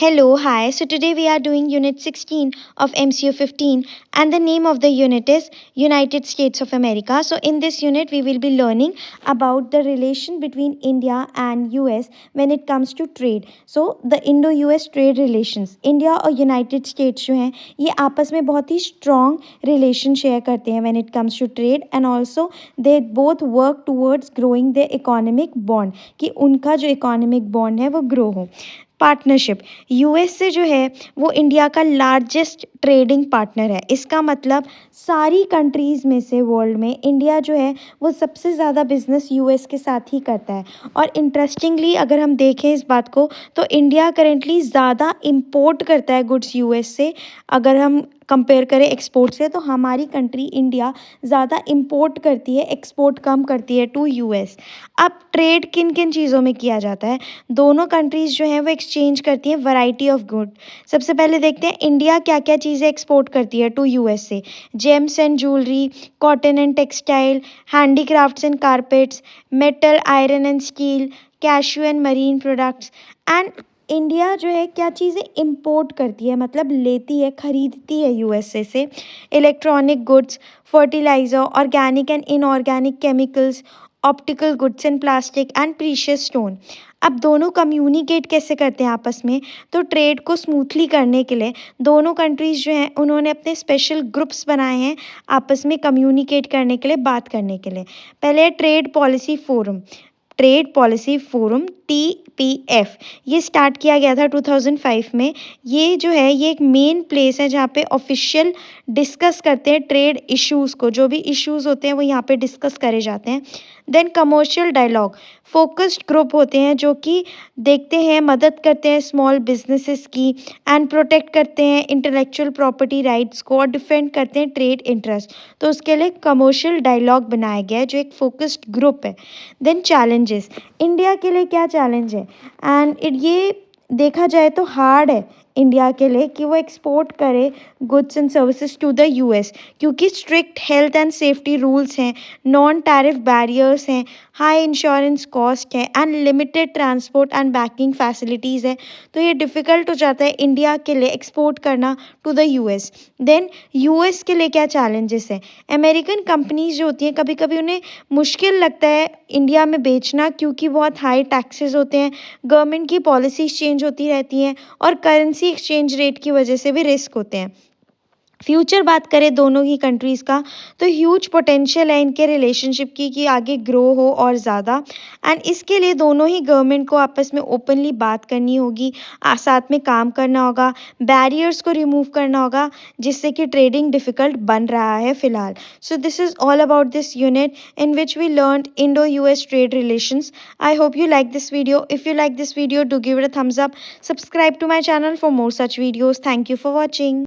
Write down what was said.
Hello, hi. So today we are doing Unit 16 of MCO 15, and the name of the unit is United States of America. So in this unit we will be learning about the relation between India and US when it comes to trade. So the Indo-US trade relations. India और United States जो हैं ये आपस में बहुत ही strong relation share करते हैं when it comes to trade, and also they both work towards growing their economic bond कि उनका जो economic bond है वो grow हो. पार्टनरशिप यूएस से जो है वो इंडिया का लार्जेस्ट ट्रेडिंग पार्टनर है. इसका मतलब सारी कंट्रीज़ में से वर्ल्ड में इंडिया जो है वो सबसे ज़्यादा बिजनेस यूएस के साथ ही करता है. और इंटरेस्टिंगली अगर हम देखें इस बात को तो इंडिया करेंटली ज़्यादा इंपोर्ट करता है गुड्स यूएस से. अगर हम कंपेयर करें एक्सपोर्ट से तो हमारी कंट्री इंडिया ज़्यादा इंपोर्ट करती है, एक्सपोर्ट कम करती है टू यूएस. अब ट्रेड किन किन चीज़ों में किया जाता है. दोनों कंट्रीज़ जो हैं वो एक्सचेंज करती हैं वैरायटी ऑफ गुड. सबसे पहले देखते हैं इंडिया क्या क्या चीज़ें एक्सपोर्ट करती है टू यूएस से. James and jewellery, cotton and textile, handicrafts and carpets, metal, iron and steel, cashew and marine products. And India जो है क्या चीज़ें इंपोर्ट करती है, मतलब लेती है, खरीदती है यूएसए से. Electronic goods, fertiliser, organic and inorganic chemicals, optical goods and plastic and precious stone. अब दोनों कम्युनिकेट कैसे करते हैं आपस में, तो ट्रेड को स्मूथली करने के लिए दोनों कंट्रीज़ जो हैं उन्होंने अपने स्पेशल ग्रुप्स बनाए हैं आपस में कम्युनिकेट करने के लिए, बात करने के लिए. पहले trade policy forum. Trade policy forum TPF ये स्टार्ट किया गया था 2005 में. ये जो है ये एक मेन प्लेस है जहाँ पे ऑफिशियल डिस्कस करते हैं ट्रेड इश्यूज़ को. जो भी इश्यूज़ होते हैं वो यहाँ पे डिस्कस करे जाते हैं. Then commercial dialogue, focused group होते हैं जो कि देखते हैं, मदद करते हैं स्मॉल बिजनेसेस की, एंड प्रोटेक्ट करते हैं इंटेलेक्चुअल प्रॉपर्टी राइट्स को, और डिफेंड करते हैं ट्रेड इंटरेस्ट. तो उसके लिए कमर्शियल डायलॉग बनाया गया है जो एक फोकस्ड ग्रुप है. देन चैलेंजेस, इंडिया के लिए क्या चैलेंज है, एंड ये देखा जाए तो हार्ड है इंडिया के लिए कि वो एक्सपोर्ट करे goods and services to the US, क्योंकि strict health and safety rules हैं, नॉन टैरिफ बैरियर्स हैं, हाई इंश्योरेंस कॉस्ट है, and limited transport and banking facilities है. तो ये डिफ़िकल्ट हो जाता है इंडिया के लिए एक्सपोर्ट करना to the US. Then US के लिए क्या चैलेंजेस हैं. अमेरिकन कंपनीज जो होती हैं कभी कभी उन्हें मुश्किल लगता है इंडिया में बेचना, क्योंकि बहुत हाई टैक्सेस होते हैं, गवर्नमेंट की पॉलिसीज चेंज होती रहती हैं, और करेंसी एक्सचेंज रेट की वजह से भी रिस्क होते हैं. फ्यूचर बात करें दोनों ही कंट्रीज़ का तो ह्यूज पोटेंशियल है इनके रिलेशनशिप की कि आगे ग्रो हो और ज़्यादा. एंड इसके लिए दोनों ही गवर्नमेंट को आपस में ओपनली बात करनी होगी, साथ में काम करना होगा, बैरियर्स को रिमूव करना होगा, जिससे कि ट्रेडिंग डिफ़िकल्ट बन रहा है फ़िलहाल. So this is all about this unit in which we learned Indo-US trade relations. I hope you like this video. If you like this video, do give it a thumbs up. Subscribe to my channel for more such videos. Thank you for watching.